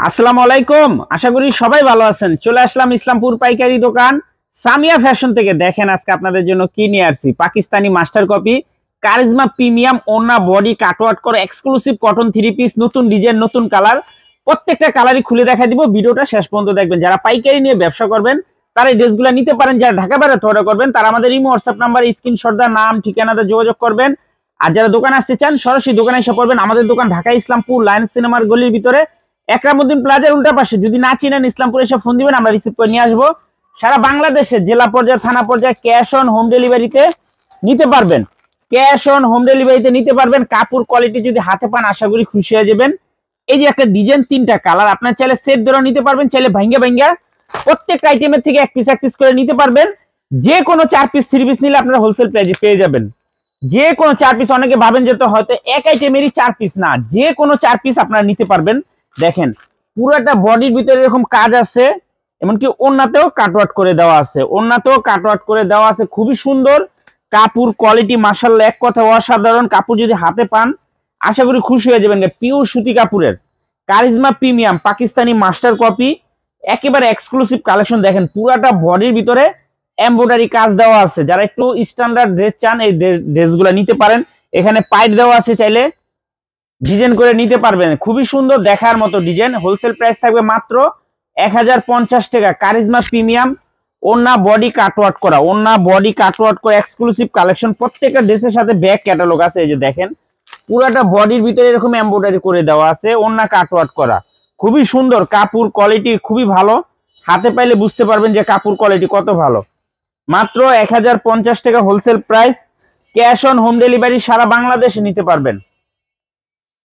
আসসালামু আলাইকুম। আশা করি সবাই ভালো আছেন। চলে আসলাম ইসলামপুর পাইকারি দোকান সামিয়া ফ্যাশন থেকে। দেখেন আজকে আপনাদের জন্য কি নিয়ে আসছি। Pakistani master copy charisma premium ওন্না বডি কাটওয়ার্ক করে এক্সক্লুসিভ কটন থ্রি পিস, নতুন ডিজাইন, নতুন কালার। প্রত্যেকটা কালারই খুলে দেখা দিব। ভিডিওটা শেষ পর্যন্ত দেখবেন। যারা পাইকারি নিয়ে ব্যবসা করবেন তারা এই ড্রেসগুলো নিতে পারেন। যারা ঢাকা বাইরে অর্ডার করবেন তারা আমাদের ইমো হোয়াটসঅ্যাপ নাম্বার স্ক্রিনশট দা নাম ঠিকানাতে যোগাযোগ করবেন। আর যারা দোকানে আসতে চান সরাসরি দোকানে এসে পড়বেন। আমাদের দোকান ঢাকা ইসলামপুর লায়ন্স সিনেমার গলির ভিতরে একরামউদ্দিন প্লাজার উল্টা পাশে। যদি না চিনেন ইসলামপুরে এসে ফোন দিবেন, আমরা রিসিভ করে নিয়ে আসবো। সারা বাংলাদেশে জেলা পর্যায়ে, থানা পর্যায়ে ক্যাশ অন হোম ডেলিভারিতে নিতে পারবেন। ক্যাশ অন হোম ডেলিভারিতে নিতে পারবেন। কাপড় কোয়ালিটি যদি হাতে পান আশা করি খুশি হয়ে যাবেন। এই যে একটা ডিজাইন, তিনটা কালার, আপনার চাইলে সেট ধরে নিতে পারবেন, চাইলে ভাঙ্গা ভাঙ্গা প্রত্যেকটা আইটেমের থেকে এক পিস করে নিতে পারবেন। যে কোনো 4 পিস 3 পিস নিলে আপনারা হোলসেল প্রাইসে পেয়ে যাবেন। যে কোনো 4 পিস, অনেকে ভাবেন যে তো হয়তো এক আইটেমেরই 4 পিস, না, যে কোনো 4 পিস আপনারা নিতে পারবেন। দেখেন পুরোটা বডির ভিতরে এরকম কাজ আছে, এমনকি ওন্নাতেও কাটওয়ার্ক করে দেওয়া আছে। ওন্নাতেও কাটওয়ার্ক করে দেওয়া আছে, খুবই সুন্দর। কাপড় কোয়ালিটি মাশাআল্লাহ এক কথা অসাধারণ। কাপড় যদি হাতে পান আশা করি খুশি হয়ে যাবেন। পিওর সুতি কাপড়ের charisma premium Pakistani master copy, একেবারে এক্সক্লুসিভ কালেকশন। দেখেন পুরাটা বডির ভিতরে এমব্রয়ডারি কাজ দেওয়া আছে। যারা একটু স্ট্যান্ডার্ড ড্রেস চান এই ড্রেসগুলো নিতে পারেন। এখানে পাইট দেওয়া আছে, চাইলে ডিজাইন করে নিতে পারবেন। খুবই সুন্দর দেখার মতো ডিজাইন। হোলসেল প্রাইস থাকবে মাত্র 1050 টাকা। কারিজমা প্রিমিয়াম ওন্না বডি কাটওয়ার্ক করা, ওন্না বডি কাটওয়ার্ক করা এক্সক্লুসিভ কালেকশন। প্রত্যেকটা ড্রেসের সাথে ব্যাক ক্যাটালগ আছে। এই যে দেখেন পুরাটা বডির ভিতরে এরকম এমব্রয়ডারি করে দেওয়া আছে, ওন্না কাটওয়ার্ক করা। খুবই সুন্দর, কাপড় কোয়ালিটি খুবই ভালো। হাতে পাইলে বুঝতে পারবেন যে কাপড় কোয়ালিটি কত ভালো। মাত্র 1050 টাকা wholesale price. Cash on home delivery সারা বাংলাদেশে নিতে পারবেন।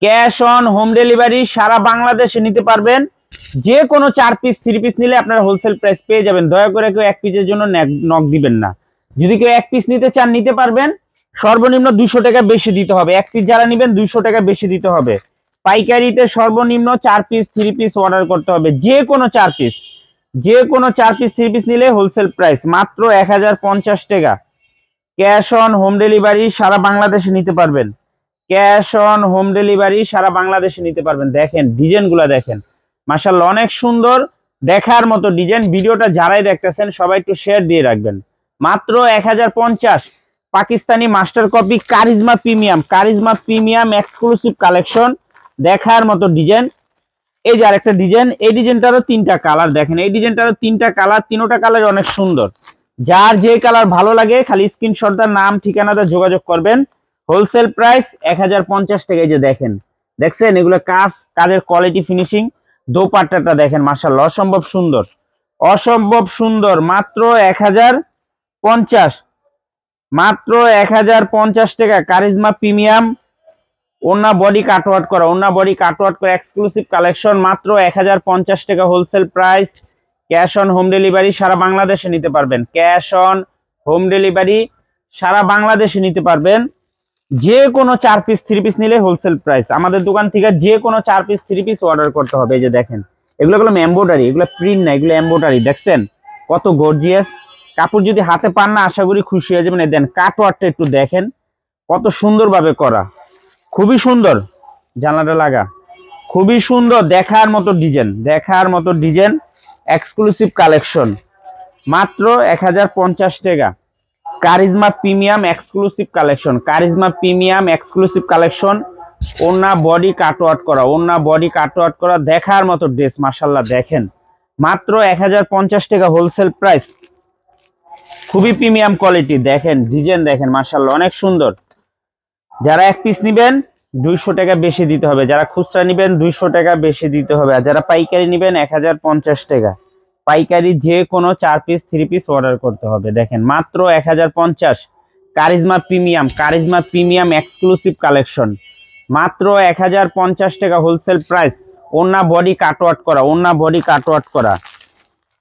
ক্যাশ অন হোম ডেলিভারি সারা বাংলাদেশে নিতে পারবেন। যে কোনো 4 পিস 3 পিস নিলে আপনারা হোলসেল প্রাইস পেয়ে যাবেন। দয়া করে কেউ এক পিসের জন্য নক দিবেন না। যদি কেউ এক পিস নিতে চান নিতে পারবেন। সর্বনিম্ন 200 টাকা বেশি দিতে হবে। এক পিস যারা নেবেন 200 টাকা বেশি দিতে হবে। পাইকারিতে সর্বনিম্ন 4 পিস 3 পিস অর্ডার করতে হবে। যে কোনো 4 পিস, যে কোনো 4 পিস 3 পিস নিলে হোলসেল প্রাইস মাত্র 1050 টাকা। ক্যাশ অন হোম ডেলিভারি সারা বাংলাদেশে নিতে পারবেন। ক্যাশ অন হোম ডেলিভারি সারা বাংলাদেশে নিতে পারবেন। দেখেন ডিজাইনগুলো দেখেন মাশাআল্লাহ অনেক সুন্দর দেখার মতো ডিজাইন। ভিডিওটা যারাই দেখতেছেন সবাই একটু শেয়ার দিয়ে রাখবেন। মাত্র 1050 Pakistani master copy charisma premium, charisma premium exclusive collection. দেখার মতো ডিজাইন। এই যে আরেকটা ডিজাইন, এই ডিজাইনটারও 3টা কালার। দেখেন এই ডিজাইনটারও 3টা কালার, 3টা কালার অনেক সুন্দর। যার যে কালার ভালো লাগে খালি স্ক্রিনশট দা নাম ঠিকানাতে যোগাযোগ করবেন। হোলসেল প্রাইস 1050 টাকা। এই যে দেখেন, দেখছেন এগুলো কাজ, কাজের কোয়ালিটি ফিনিশিং। দোপাট্টাটা দেখেন মাশাআল্লাহ অসম্ভব সুন্দর, অসম্ভব সুন্দর। মাত্র 1050, মাত্র 1050 টাকা। কারিজমা প্রিমিয়াম ওন্না বডি কাটওয়ার্ক করা, ওন্না বডি কাটওয়ার্ক করা এক্সক্লুসিভ কালেকশন। মাত্র 1050 টাকা wholesale price. Cash on home delivery সারা বাংলাদেশে নিতে পারবেন। ক্যাশ অন হোম ডেলিভারি সারা বাংলাদেশে নিতে পারবেন। যে কোনো 4 পিস 3 পিস নিলে হোলসেল প্রাইস। আমাদের দোকান থেকে যে কোনো 4 পিস 3 পিস অর্ডার করতে হবে। এই যে দেখেন এগুলো এমব্রয়ডারি, এগুলো প্রিন্ট না, এগুলো এমব্রয়ডারি। দেখছেন কত গর্জিয়াস। কাপড় যদি হাতে পান না আশা করি খুশি হয়ে যাবেন। দেন কাটওয়ার্কটা একটু দেখেন কত সুন্দরভাবে করা, খুবই সুন্দর। জানলাটা লাগা, খুবই সুন্দর দেখার মতো ডিজাইন, দেখার মতো ডিজাইন এক্সক্লুসিভ কালেকশন। মাত্র 1050 টাকা। Karizma premium exclusive collection, Karizma premium exclusive collection. ওন্না বডি কাটওয়ার্ক করা, ওন্না বডি কাটওয়ার্ক করা দেখার মতো ড্রেস মাশাআল্লাহ। দেখেন মাত্র 1050 টাকা হোলসেল প্রাইস। খুবই প্রিমিয়াম কোয়ালিটি। দেখেন ডিজাইন দেখেন মাশাআল্লাহ অনেক সুন্দর। যারা এক পিস নেবেন 200 টাকা বেশি দিতে হবে। যারা খুচরা নেবেন 200 টাকা বেশি দিতে হবে। আর যারা পাইকারি নেবেন 1050 টাকা। পাইকারি যে কোনো 4 পিস 3 পিস অর্ডার করতে হবে। দেখেন মাত্র 1050। Charisma premium, charisma premium exclusive collection. মাত্র 1050 টাকা হোলসেল প্রাইস। ওন্না বডি কাটওয়ার্ক করা, ওন্না বডি কাটওয়ার্ক করা।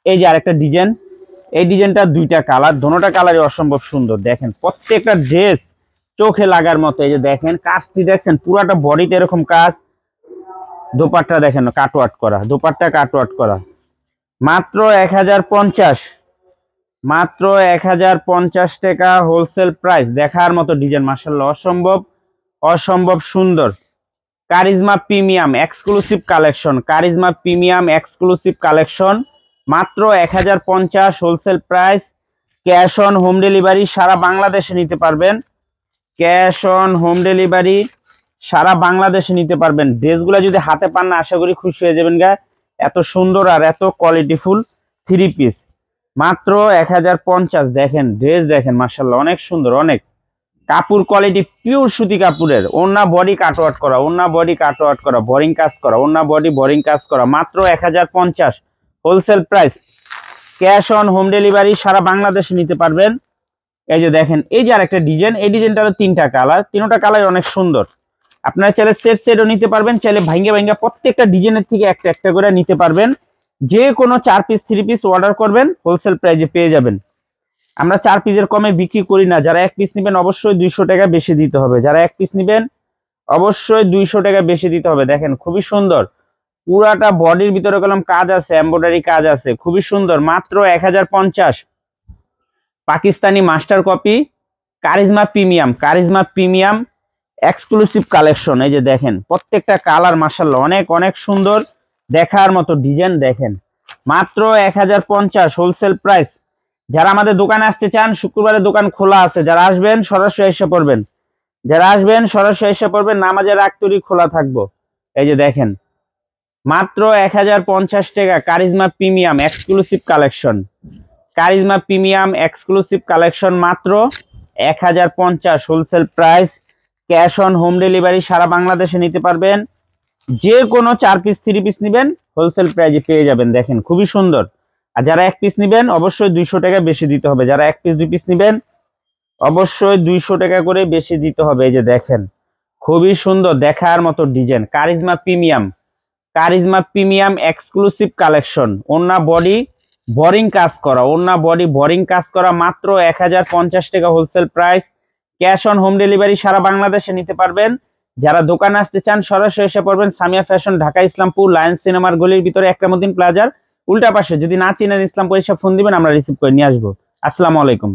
এই যে আরেকটা ডিজাইন, এই ডিজাইনটা 2টা কালার, দোনোটা কালারই অসম্ভব সুন্দর। দেখেন প্রত্যেকটা ড্রেস চোখে লাগার মতো। এই যে দেখেন কাজটি দেখছেন পুরাটা বডিতে এরকম কাজ। দোপাট্টা দেখেন কাটওয়ার্ক করা, দোপাট্টা কাটওয়ার্ক করা। মাত্র 1050, মাত্র 1050 টাকা হোলসেল প্রাইস। দেখার মতো ডিজাইন মাশাআল্লাহ অসম্ভব, অসম্ভব সুন্দর। Karizma premium exclusive collection, Karizma premium exclusive collection মাত্র 1050 wholesale price. Cash on home delivery সারা বাংলাদেশে নিতে পারবেন, ক্যাশ অন হোম ডেলিভারি সারা বাংলাদেশে নিতে পারবেন। ড্রেসগুলো যদি হাতে পান না আশা করি খুশি হয়ে যাবেন গা, এত সুন্দর আর এত কোয়ালিটিফুল থ্রি পিস মাত্র 1050। দেখেন ড্রেস দেখেন মাশাআল্লাহ অনেক সুন্দর, অনেক কাপড় কোয়ালিটি পিওর সুতি কাপড়ের, ওন্না বডি কাটওয়ার্ক করা, ওন্না বডি কাটওয়ার্ক করা, বোরিং কাজ করা, ওন্না বডি বোরিং কাজ করা মাত্র 1050 wholesale price. Cash on home delivery সারা বাংলাদেশে নিতে পারবেন। এই যে দেখেন এই যে আরেকটা ডিজাইন, এই ডিজাইনটারও তিনটা কালার, তিনটা কালার অনেক সুন্দর। আপনারা চাইলে সেটও নিতে পারবেন, চাইলে ভাঙ্গা ভাঙ্গা প্রত্যেকটা ডিজাইনের থেকে একটা একটা করে নিতে পারবেন। যে কোনো 4 পিস 3 পিস অর্ডার করবেন হোলসেল প্রাইসে পেয়ে যাবেন। আমরা 4 পিসের কমে বিক্রি করি না। যারা 1 পিস নেবেন অবশ্যই 200 টাকা বেশি দিতে হবে, যারা 1 পিস নেবেন অবশ্যই 200 টাকা বেশি দিতে হবে। দেখেন খুবই সুন্দর, পুরাটা বডির ভিতরে কলম কাজ আছে, এমব্রয়ডারি কাজ আছে, খুবই সুন্দর মাত্র 1050। Pakistani master copy charisma premium, charisma premium exclusive collection. এই যে দেখেন প্রত্যেকটা কালার মাশাআল্লাহ অনেক অনেক সুন্দর, দেখার মতো ডিজাইন। দেখেন মাত্র 1050 হোলসেল প্রাইস। যারা আমাদের দোকানে আসতে চান শুক্রবারে দোকান খোলা আছে, যারা আসবেন সরাসরি এসে পড়বেন, যারা আসবেন সরাসরি এসে পড়বেন, নামাজের আগ তৈরি খোলা থাকবো। এই যে দেখেন মাত্র 1050 টাকা Karizma premium exclusive collection, Karizma premium exclusive collection মাত্র 1050 wholesale price. Cash on home delivery সারা বাংলাদেশে নিতে পারবেন। যে কোনো 4 পিস 3 পিস নেবেন হোলসেল প্রাইসে পেয়ে যাবেন। দেখেন খুবই সুন্দর। আর যারা 1 পিস নেবেন অবশ্যই 200 টাকা বেশি দিতে হবে, যারা 1 পিস 2 পিস নেবেন অবশ্যই 200 টাকা করে বেশি দিতে হবে। এই যে দেখেন খুবই সুন্দর, দেখার মতো design, charisma premium, charisma premium exclusive collection. ওন্না বডি বোরিং কাজ করা, ওন্না বডি বোরিং কাজ করা মাত্র 1050 টাকা wholesale price. Cash on home delivery সারা বাংলাদেশে নিতে পারবেন। যারা দোকানে আসতে চান সরাসরি এসে পড়বেন সামিয়া ফ্যাশন, ঢাকা ইসলামপুর লায়ন্স সিনেমার গলির ভিতরে একরামুদ্দিন প্লাজার উল্টা পাশে। যদি না চিনেন ইসলামপুর এসে ফোন দিবেন, আমরা রিসিভ করে নিয়ে আসবো। আসসালামু আলাইকুম।